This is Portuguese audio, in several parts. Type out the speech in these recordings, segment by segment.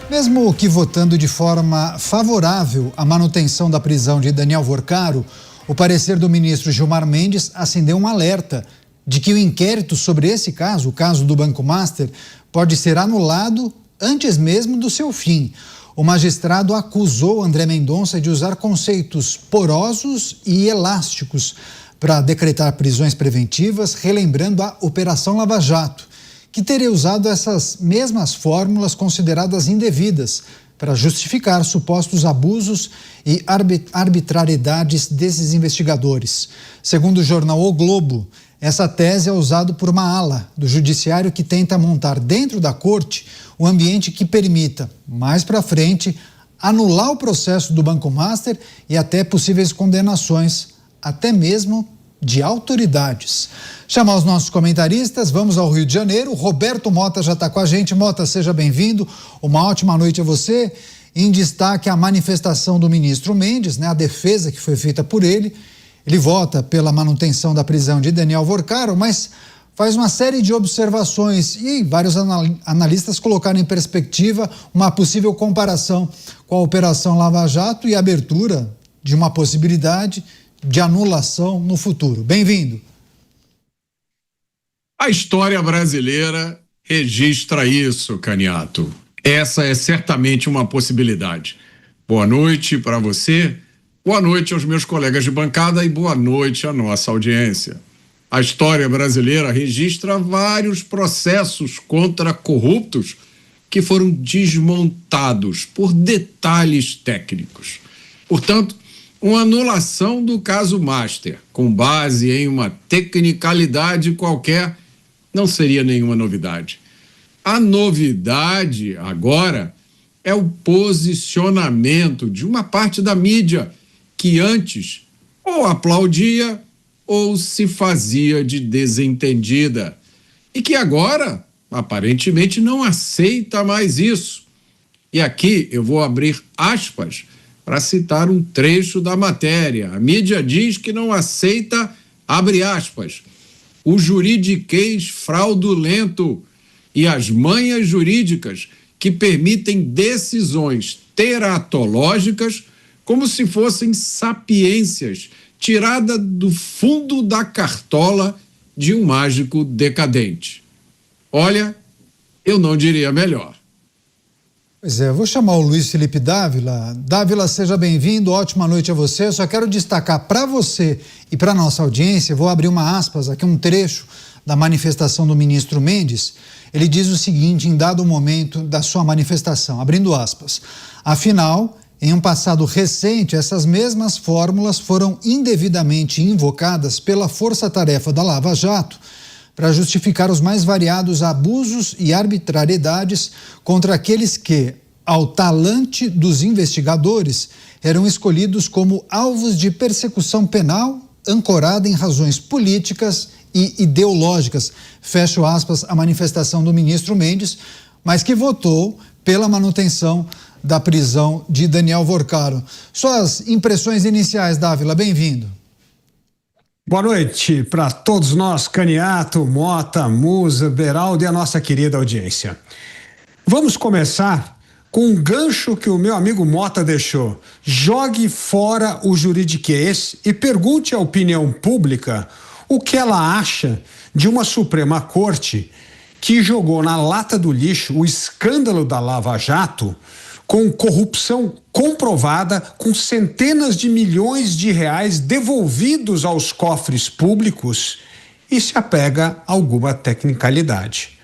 Mesmo que votando de forma favorável à manutenção da prisão de Daniel Worcaro, o parecer do ministro Gilmar Mendes acendeu um alerta de que o inquérito sobre esse caso, o caso do Banco Master, pode ser anulado antes mesmo do seu fim. O magistrado acusou André Mendonça de usar conceitos porosos e elásticos para decretar prisões preventivas, relembrando a Operação Lava Jato, que teria usado essas mesmas fórmulas consideradas indevidas para justificar supostos abusos e arbitrariedades desses investigadores. Segundo o jornal O Globo, essa tese é usada por uma ala do judiciário que tenta montar dentro da corte um ambiente que permita, mais para frente, anular o processo do Banco Master e até possíveis condenações, até mesmo de autoridades. Chamar os nossos comentaristas, vamos ao Rio de Janeiro. Roberto Mota já está com a gente. Mota, seja bem-vindo. Uma ótima noite a você. Em destaque, a manifestação do ministro Mendes, a defesa que foi feita por ele. Ele vota pela manutenção da prisão de Daniel Worcaro, mas faz uma série de observações e vários analistas colocaram em perspectiva uma possível comparação com a Operação Lava Jato e a abertura de uma possibilidade de anulação no futuro. Bem-vindo. A história brasileira registra isso, Caniato. Essa é certamente uma possibilidade. Boa noite para você, boa noite aos meus colegas de bancada e boa noite à nossa audiência. A história brasileira registra vários processos contra corruptos que foram desmontados por detalhes técnicos. Portanto, uma anulação do caso Master, com base em uma tecnicalidade qualquer, não seria nenhuma novidade. A novidade agora é o posicionamento de uma parte da mídia que antes ou aplaudia ou se fazia de desentendida e que agora, aparentemente, não aceita mais isso. E aqui eu vou abrir aspas para citar um trecho da matéria. A mídia diz que não aceita, abre aspas, o juridiquês fraudulento e as manhas jurídicas que permitem decisões teratológicas como se fossem sapiências tirada do fundo da cartola de um mágico decadente. Olha, eu não diria melhor. Pois é, eu vou chamar o Luiz Felipe Dávila. Dávila, seja bem-vindo, ótima noite a você. Eu só quero destacar para você e para nossa audiência, vou abrir uma aspas aqui, um trecho da manifestação do ministro Mendes. Ele diz o seguinte, em dado momento da sua manifestação, abrindo aspas, afinal, em um passado recente, essas mesmas fórmulas foram indevidamente invocadas pela força-tarefa da Lava Jato para justificar os mais variados abusos e arbitrariedades contra aqueles que, ao talante dos investigadores, eram escolhidos como alvos de persecução penal ancorada em razões políticas e ideológicas. Fecho aspas, a manifestação do ministro Mendes, mas que votou pela manutenção da prisão de Daniel Worcaro. Suas impressões iniciais, Dávila, bem-vindo. Boa noite para todos nós, Caniato, Mota, Musa, Beraldo e a nossa querida audiência. Vamos começar com um gancho que o meu amigo Mota deixou. Jogue fora o juridiquês e pergunte à opinião pública o que ela acha de uma Suprema Corte que jogou na lata do lixo o escândalo da Lava Jato com corrupção comprovada, com centenas de milhões de reais devolvidos aos cofres públicos e se apega a alguma tecnicalidade.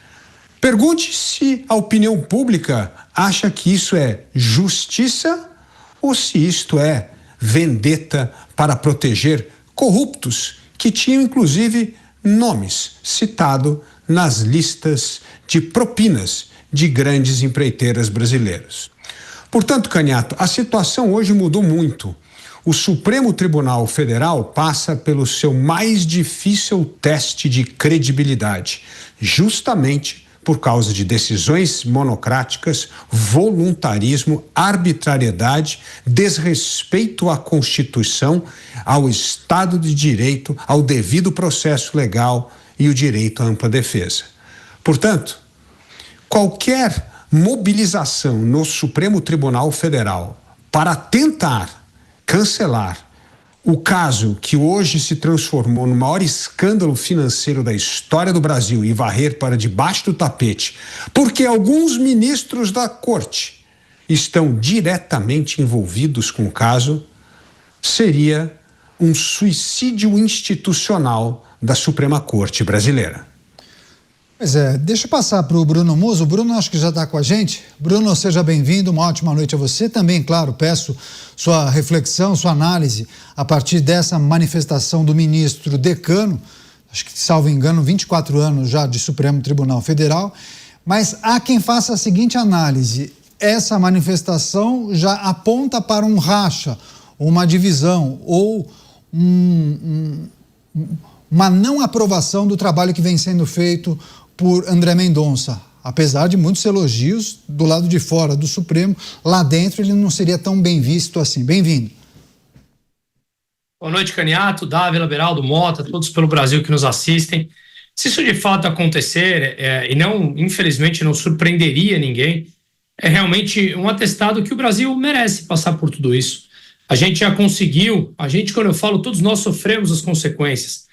Pergunte se a opinião pública acha que isso é justiça ou se isto é vendetta para proteger corruptos que tinham inclusive nomes citados nas listas de propinas de grandes empreiteiras brasileiras. Portanto, Caniato, a situação hoje mudou muito. O Supremo Tribunal Federal passa pelo seu mais difícil teste de credibilidade, justamente por causa de decisões monocráticas, voluntarismo, arbitrariedade, desrespeito à Constituição, ao Estado de Direito, ao devido processo legal e o direito à ampla defesa. Portanto, qualquer mobilização no Supremo Tribunal Federal para tentar cancelar o caso que hoje se transformou no maior escândalo financeiro da história do Brasil e varrer para debaixo do tapete, porque alguns ministros da corte estão diretamente envolvidos com o caso, seria um suicídio institucional da Suprema Corte brasileira. Pois é, deixa eu passar para o Bruno Muso. O Bruno acho que já está com a gente. Bruno, seja bem-vindo, uma ótima noite a você. Também, claro, peço sua reflexão, sua análise a partir dessa manifestação do ministro decano, acho que, salvo engano, 24 anos já de Supremo Tribunal Federal. Mas há quem faça a seguinte análise: essa manifestação já aponta para um racha, uma divisão ou uma não aprovação do trabalho que vem sendo feito por André Mendonça. Apesar de muitos elogios do lado de fora do Supremo, lá dentro ele não seria tão bem visto assim. Bem-vindo. Boa noite, Caniato, Dávila, Beraldo, Mota, todos pelo Brasil que nos assistem. Se isso de fato acontecer, e não, infelizmente, não surpreenderia ninguém, é realmente um atestado que o Brasil merece passar por tudo isso. A gente já conseguiu, quando eu falo, todos nós sofremos as consequências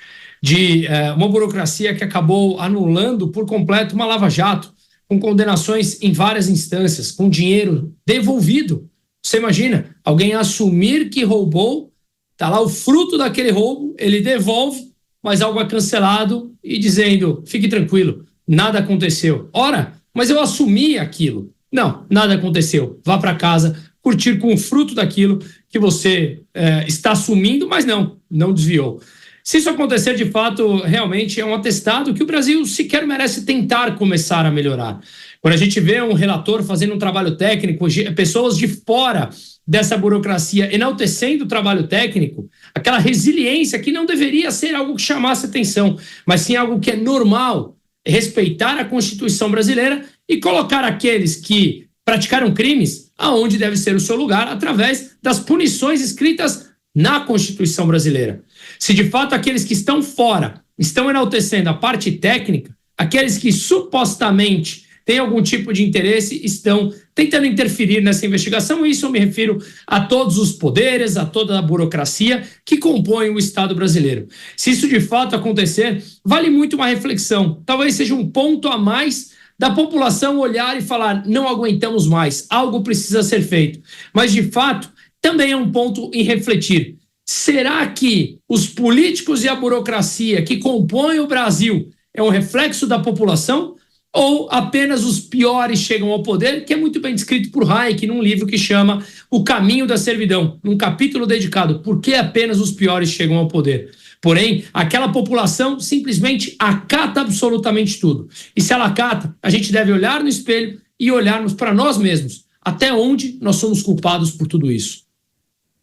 de uma burocracia que acabou anulando por completo uma lava-jato, com condenações em várias instâncias, com dinheiro devolvido. Você imagina, alguém assumir que roubou, está lá o fruto daquele roubo, ele devolve, mas algo é cancelado e dizendo, fique tranquilo, nada aconteceu. Ora, mas eu assumi aquilo. Não, nada aconteceu. Vá para casa, curtir com o fruto daquilo que você está assumindo, mas não desviou. Se isso acontecer de fato, realmente é um atestado que o Brasil sequer merece tentar começar a melhorar. Quando a gente vê um relator fazendo um trabalho técnico, pessoas de fora dessa burocracia enaltecendo o trabalho técnico, aquela resiliência que não deveria ser algo que chamasse atenção, mas sim algo que é normal, respeitar a Constituição brasileira e colocar aqueles que praticaram crimes aonde deve ser o seu lugar, através das punições escritas na Constituição brasileira. Se de fato aqueles que estão fora estão enaltecendo a parte técnica, aqueles que supostamente têm algum tipo de interesse estão tentando interferir nessa investigação, e isso eu me refiro a todos os poderes, a toda a burocracia que compõe o Estado brasileiro. Se isso de fato acontecer, vale muito uma reflexão, talvez seja um ponto a mais da população olhar e falar, não aguentamos mais, algo precisa ser feito. Mas de fato, também é um ponto em refletir. Será que os políticos e a burocracia que compõem o Brasil é um reflexo da população? Ou apenas os piores chegam ao poder, que é muito bem descrito por Hayek num livro que chama O Caminho da Servidão, num capítulo dedicado Por que apenas os piores chegam ao poder? Porém, aquela população simplesmente acata absolutamente tudo. E se ela acata, a gente deve olhar no espelho e olharmos para nós mesmos, até onde nós somos culpados por tudo isso.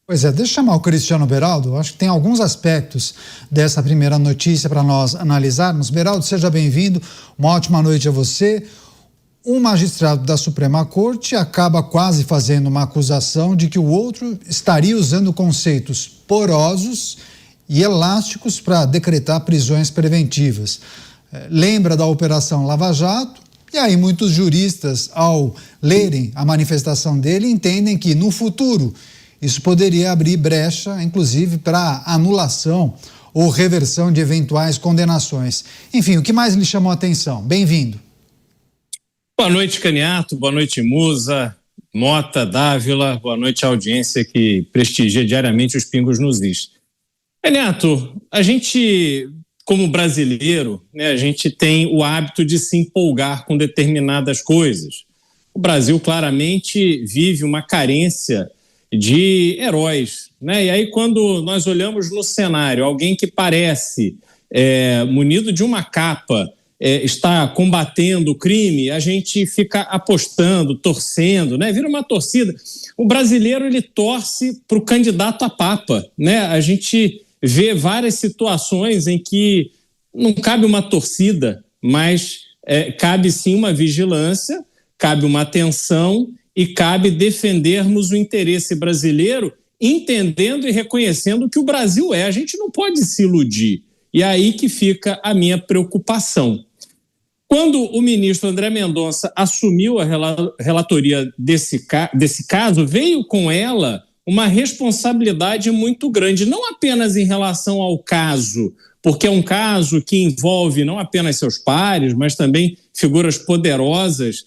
Pois é, deixa eu chamar o Cristiano Beraldo. Acho que tem alguns aspectos dessa primeira notícia para nós analisarmos. Beraldo, seja bem-vindo. Uma ótima noite a você. Um magistrado da Suprema Corte acaba quase fazendo uma acusação de que o outro estaria usando conceitos porosos e elásticos para decretar prisões preventivas. Lembra da Operação Lava Jato? E aí muitos juristas, ao lerem a manifestação dele, entendem que no futuro isso poderia abrir brecha, inclusive, para anulação ou reversão de eventuais condenações. Enfim, o que mais lhe chamou a atenção? Bem-vindo. Boa noite, Caniato. Boa noite, Musa, Mota, Dávila. Boa noite à audiência que prestigia diariamente os Pingos nos Is. Caniato, a gente, como brasileiro, a gente tem o hábito de se empolgar com determinadas coisas. O Brasil claramente vive uma carência de heróis, né? E aí quando nós olhamos no cenário, alguém que parece munido de uma capa está combatendo o crime, a gente fica apostando, torcendo, né? Vira uma torcida. O brasileiro, ele torce para o candidato a papa, né? A gente vê várias situações em que não cabe uma torcida, mas cabe sim uma vigilância, cabe uma atenção e cabe defendermos o interesse brasileiro, entendendo e reconhecendo o que o Brasil é. A gente não pode se iludir. E aí que fica a minha preocupação. Quando o ministro André Mendonça assumiu a relatoria desse caso, veio com ela uma responsabilidade muito grande, não apenas em relação ao caso, porque é um caso que envolve não apenas seus pares, mas também figuras poderosas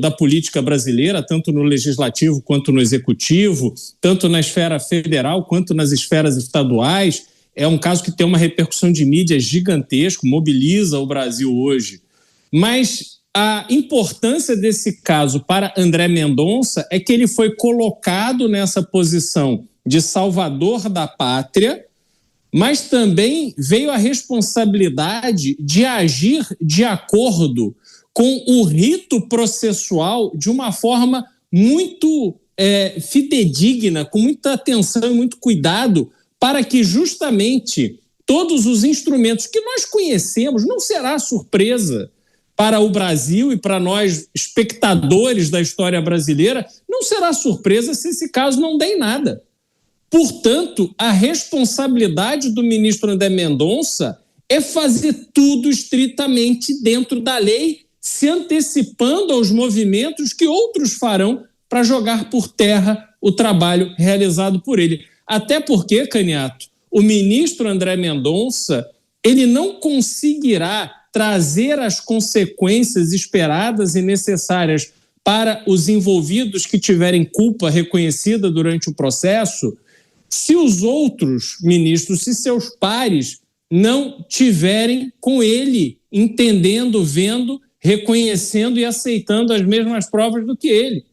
da política brasileira, tanto no legislativo quanto no executivo, tanto na esfera federal quanto nas esferas estaduais. É um caso que tem uma repercussão de mídia gigantesca, mobiliza o Brasil hoje. Mas a importância desse caso para André Mendonça é que ele foi colocado nessa posição de salvador da pátria, mas também veio a responsabilidade de agir de acordo com o rito processual de uma forma muito fidedigna, com muita atenção e muito cuidado, para que justamente todos os instrumentos que nós conhecemos, não será surpresa para o Brasil e para nós, espectadores da história brasileira, não será surpresa se esse caso não der em nada. Portanto, a responsabilidade do ministro André Mendonça é fazer tudo estritamente dentro da lei, se antecipando aos movimentos que outros farão para jogar por terra o trabalho realizado por ele. Até porque, Caniato, o ministro André Mendonça, ele não conseguirá trazer as consequências esperadas e necessárias para os envolvidos que tiverem culpa reconhecida durante o processo, se os outros ministros, se seus pares não tiverem com ele, entendendo, vendo, reconhecendo e aceitando as mesmas provas do que ele.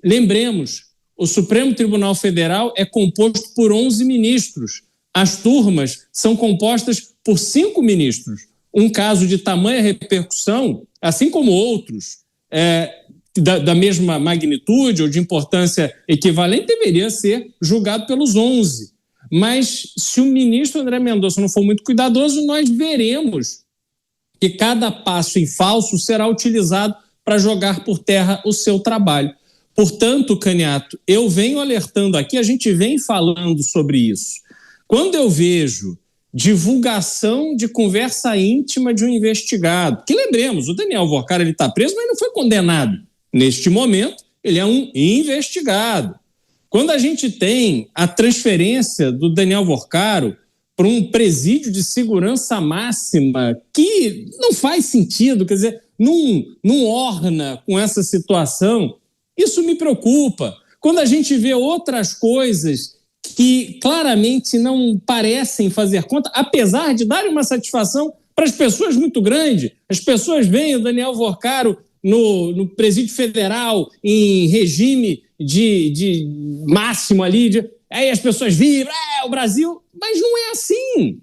Lembremos, o Supremo Tribunal Federal é composto por 11 ministros. As turmas são compostas por 5 ministros. Um caso de tamanha repercussão, assim como outros, da mesma magnitude ou de importância equivalente, deveria ser julgado pelos 11. Mas se o ministro André Mendonça não for muito cuidadoso, nós veremos que cada passo em falso será utilizado para jogar por terra o seu trabalho. Portanto, Caniato, eu venho alertando aqui, a gente vem falando sobre isso. Quando eu vejo divulgação de conversa íntima de um investigado, que lembremos, o Daniel Alvorcaro está preso, mas não foi condenado. Neste momento, ele é um investigado. Quando a gente tem a transferência do Daniel Alvorcaro para um presídio de segurança máxima, que não faz sentido, quer dizer, não orna com essa situação, isso me preocupa. Quando a gente vê outras coisas que claramente não parecem fazer conta, apesar de darem uma satisfação para as pessoas muito grande, as pessoas veem o Daniel Alvorcaro no presídio federal, em regime de máximo ali, aí as pessoas vibram, o Brasil, mas não é assim.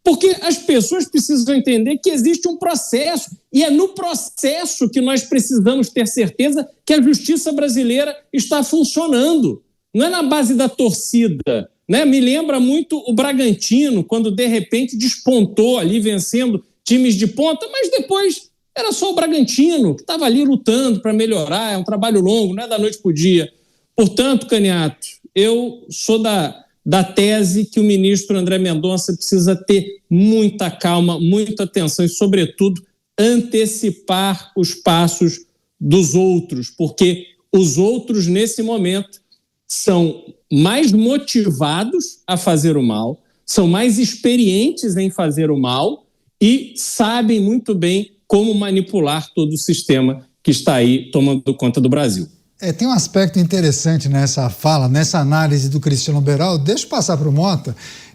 Porque as pessoas precisam entender que existe um processo, e é no processo que nós precisamos ter certeza que a justiça brasileira está funcionando. Não é na base da torcida, né? Me lembra muito o Bragantino, quando de repente despontou ali, vencendo times de ponta, mas depois era só o Bragantino, que estava ali lutando para melhorar, é um trabalho longo, não é da noite para o dia. Portanto, Caniato, eu sou da tese que o ministro André Mendonça precisa ter muita calma, muita atenção e, sobretudo, antecipar os passos dos outros, porque os outros, nesse momento, são mais motivados a fazer o mal, são mais experientes em fazer o mal e sabem muito bem como manipular todo o sistema que está aí tomando conta do Brasil. Tem um aspecto interessante nessa fala, nessa análise do Cristiano Beraldo. Deixa eu passar para o Mota,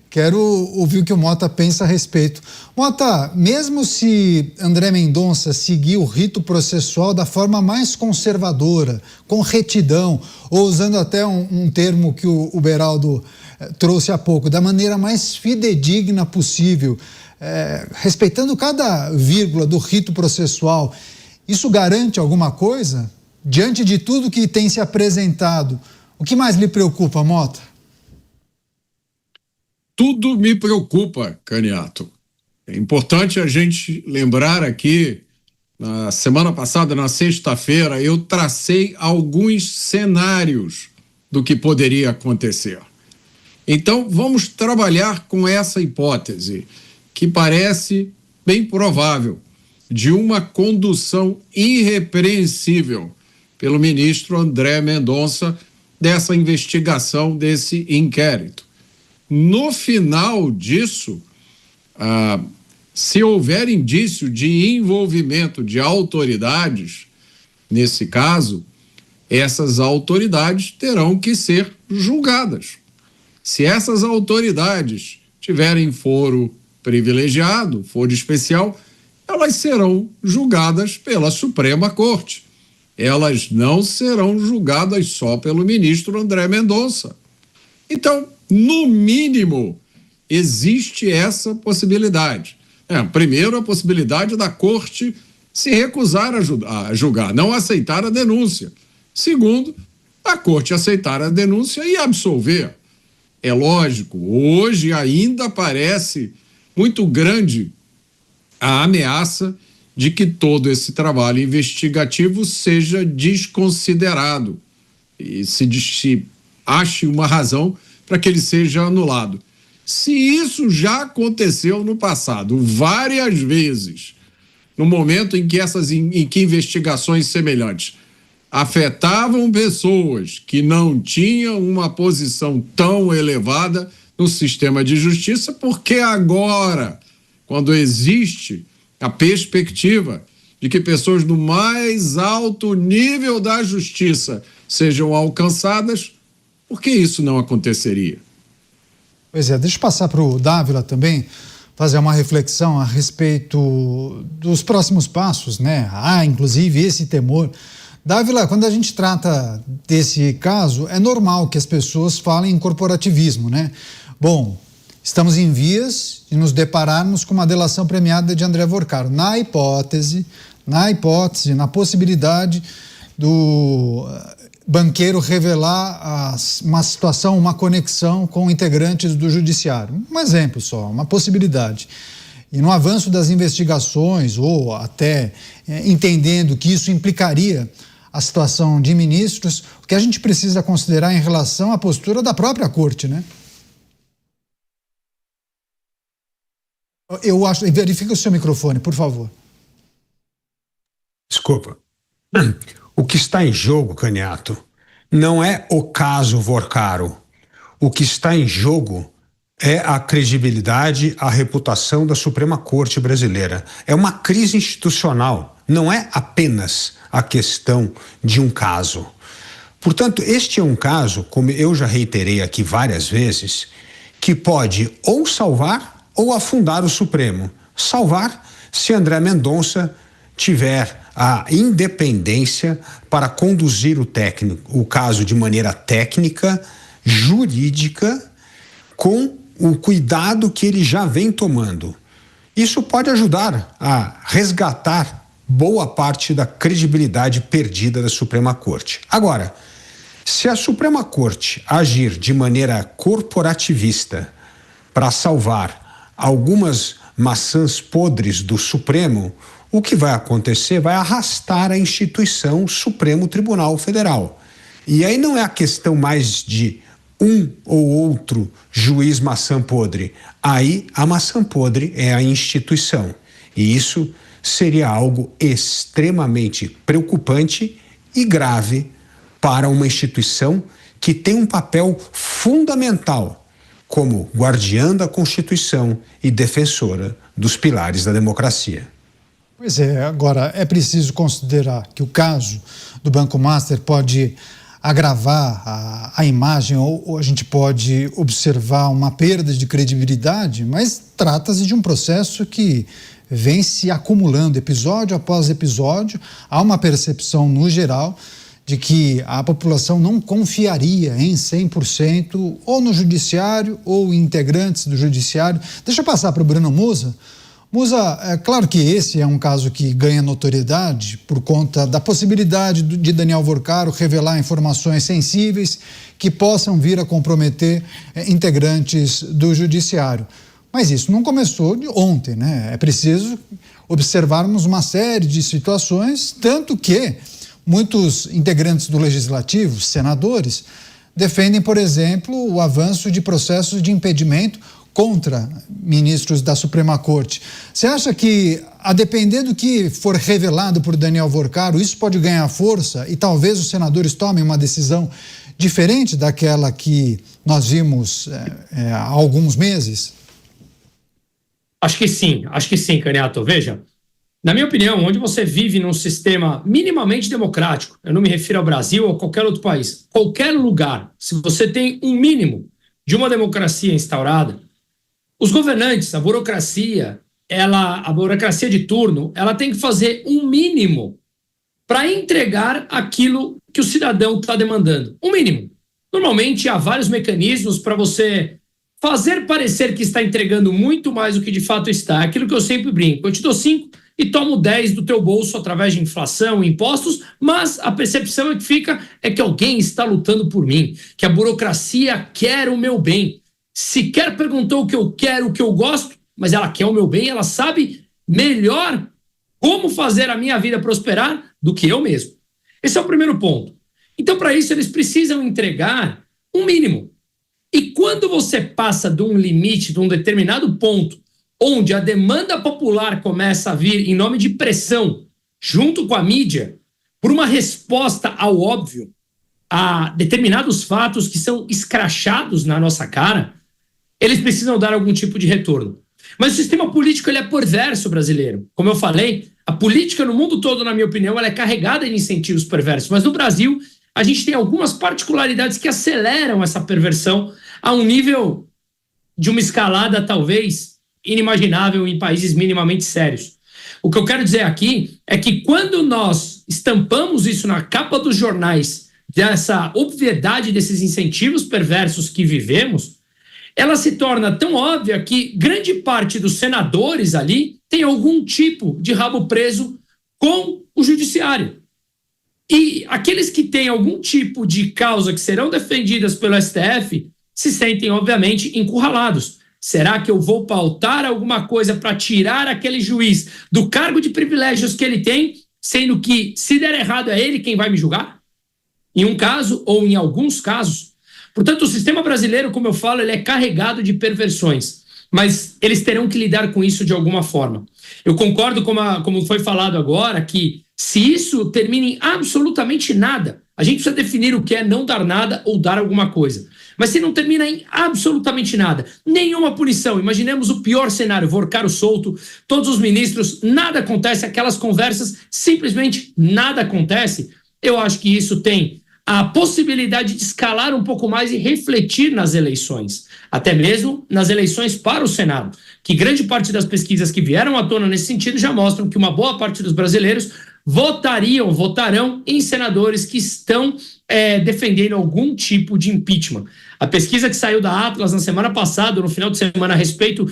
quero ouvir o que o Mota pensa a respeito. Mota, mesmo se André Mendonça seguir o rito processual da forma mais conservadora, com retidão, ou usando até um termo que o Beraldo trouxe há pouco, da maneira mais fidedigna possível, respeitando cada vírgula do rito processual, isso garante alguma coisa? Diante de tudo que tem se apresentado, o que mais lhe preocupa, Mota? Tudo me preocupa, Caniato. É importante a gente lembrar aqui, na semana passada, na sexta-feira, eu tracei alguns cenários do que poderia acontecer. Então, vamos trabalhar com essa hipótese, que parece bem provável, de uma condução irrepreensível pelo ministro André Mendonça dessa investigação, desse inquérito. No final disso, se houver indício de envolvimento de autoridades, nesse caso, essas autoridades terão que ser julgadas. Se essas autoridades tiverem foro privilegiado, foro especial, elas serão julgadas pela Suprema Corte. Elas não serão julgadas só pelo ministro André Mendonça. Então, no mínimo, existe essa possibilidade. Primeiro, a possibilidade da Corte se recusar a julgar, não aceitar a denúncia. Segundo, a Corte aceitar a denúncia e absolver. É lógico, hoje ainda parece muito grande a ameaça de que todo esse trabalho investigativo seja desconsiderado e se ache uma razão para que ele seja anulado. Se isso já aconteceu no passado várias vezes, no momento em que investigações semelhantes afetavam pessoas que não tinham uma posição tão elevada no sistema de justiça, porque agora, quando existe a perspectiva de que pessoas do mais alto nível da justiça sejam alcançadas, por que isso não aconteceria? Pois é, deixa eu passar para o Dávila também, fazer uma reflexão a respeito dos próximos passos, né? Inclusive esse temor. Dávila, quando a gente trata desse caso, é normal que as pessoas falem em corporativismo, né? Bom, estamos em vias de nos depararmos com uma delação premiada de André Vorcaro. Na hipótese, na possibilidade do banqueiro revelar uma situação, uma conexão com integrantes do judiciário. Um exemplo só, uma possibilidade. E no avanço das investigações, ou até entendendo que isso implicaria a situação de ministros, o que a gente precisa considerar em relação à postura da própria corte, né? Eu acho, verifica o seu microfone, por favor. Desculpa. O que está em jogo, Caniato, não é o caso Vorcaro. O que está em jogo é a credibilidade, a reputação da Suprema Corte brasileira. É uma crise institucional, não é apenas a questão de um caso. Portanto, este é um caso, como eu já reiterei aqui várias vezes, que pode ou salvar ou afundar o Supremo. Salvar se André Mendonça tiver a independência para conduzir o caso de maneira técnica, jurídica, com o cuidado que ele já vem tomando. Isso pode ajudar a resgatar boa parte da credibilidade perdida da Suprema Corte. Agora, se a Suprema Corte agir de maneira corporativista para salvar algumas maçãs podres do Supremo, o que vai acontecer vai arrastar a instituição Supremo Tribunal Federal. E aí não é a questão mais de um ou outro juiz maçã podre. Aí a maçã podre é a instituição. E isso seria algo extremamente preocupante e grave para uma instituição que tem um papel fundamental como guardiã da Constituição e defensora dos pilares da democracia. Pois é, agora é preciso considerar que o caso do Banco Master pode agravar a imagem ou a gente pode observar uma perda de credibilidade, mas trata-se de um processo que vem se acumulando episódio após episódio. Há uma percepção no geral de que a população não confiaria em 100% ou no judiciário ou em integrantes do judiciário. Deixa eu passar para o Bruno Musa. Musa, é claro que esse é um caso que ganha notoriedade por conta da possibilidade de Daniel Vorcaro revelar informações sensíveis que possam vir a comprometer integrantes do judiciário. Mas isso não começou de ontem, né? É preciso observarmos uma série de situações, tanto que muitos integrantes do Legislativo, senadores, defendem, por exemplo, o avanço de processos de impedimento contra ministros da Suprema Corte. Você acha que, a depender do que for revelado por Daniel Worcaro, isso pode ganhar força e talvez os senadores tomem uma decisão diferente daquela que nós vimos há alguns meses? Acho que sim, Caniato. Veja, na minha opinião, onde você vive num sistema minimamente democrático, eu não me refiro ao Brasil ou a qualquer outro país, qualquer lugar, se você tem um mínimo de uma democracia instaurada, os governantes, a burocracia de turno, ela tem que fazer um mínimo para entregar aquilo que o cidadão está demandando. Um mínimo. Normalmente há vários mecanismos para você fazer parecer que está entregando muito mais do que de fato está. Aquilo que eu sempre brinco. Eu te dou 5 e tomo 10 do teu bolso através de inflação, impostos, mas a percepção é que alguém está lutando por mim, que a burocracia quer o meu bem. Sequer perguntou o que eu quero, o que eu gosto, mas ela quer o meu bem, ela sabe melhor como fazer a minha vida prosperar do que eu mesmo. Esse é o primeiro ponto. Então, para isso, eles precisam entregar um mínimo. E quando você passa de um limite, de um determinado ponto, onde a demanda popular começa a vir em nome de pressão, junto com a mídia, por uma resposta ao óbvio, a determinados fatos que são escrachados na nossa cara, eles precisam dar algum tipo de retorno. Mas o sistema político ele é perverso brasileiro. Como eu falei, a política no mundo todo, na minha opinião, ela é carregada de incentivos perversos. Mas no Brasil, a gente tem algumas particularidades que aceleram essa perversão a um nível de uma escalada talvez inimaginável em países minimamente sérios. O que eu quero dizer aqui é que quando nós estampamos isso na capa dos jornais, dessa obviedade desses incentivos perversos que vivemos, ela se torna tão óbvia que grande parte dos senadores ali tem algum tipo de rabo preso com o judiciário. E aqueles que têm algum tipo de causa que serão defendidas pelo STF se sentem, obviamente, encurralados. Será que eu vou pautar alguma coisa para tirar aquele juiz do cargo de privilégios que ele tem, sendo que, se der errado, é ele quem vai me julgar? Em um caso ou em alguns casos. Portanto, o sistema brasileiro, como eu falo, ele é carregado de perversões, mas eles terão que lidar com isso de alguma forma. Eu concordo como foi falado agora, que se isso termina em absolutamente nada, a gente precisa definir o que é não dar nada ou dar alguma coisa. Mas se não termina em absolutamente nada, nenhuma punição, imaginemos o pior cenário, Worcaro solto, todos os ministros, nada acontece, aquelas conversas, simplesmente nada acontece, eu acho que isso tem a possibilidade de escalar um pouco mais e refletir nas eleições, até mesmo nas eleições para o Senado, que grande parte das pesquisas que vieram à tona nesse sentido já mostram que uma boa parte dos brasileiros votarão em senadores que estão defendendo algum tipo de impeachment. A pesquisa que saiu da Atlas na semana passada, no final de semana, a respeito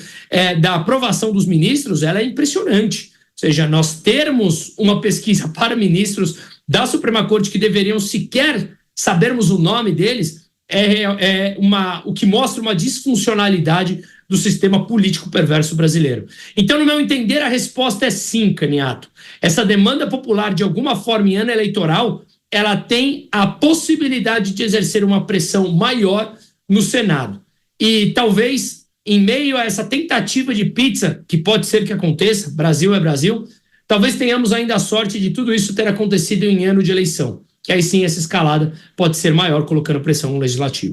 da aprovação dos ministros, ela é impressionante. Ou seja, nós termos uma pesquisa para ministros da Suprema Corte que deveriam sequer sabermos o nome deles, o que mostra uma disfuncionalidade do sistema político perverso brasileiro. Então, no meu entender, a resposta é sim, Caniato. Essa demanda popular, de alguma forma, em ano eleitoral, ela tem a possibilidade de exercer uma pressão maior no Senado. E talvez, em meio a essa tentativa de pizza, que pode ser que aconteça, Brasil é Brasil, talvez tenhamos ainda a sorte de tudo isso ter acontecido em ano de eleição, que aí sim essa escalada pode ser maior, colocando pressão no legislativo.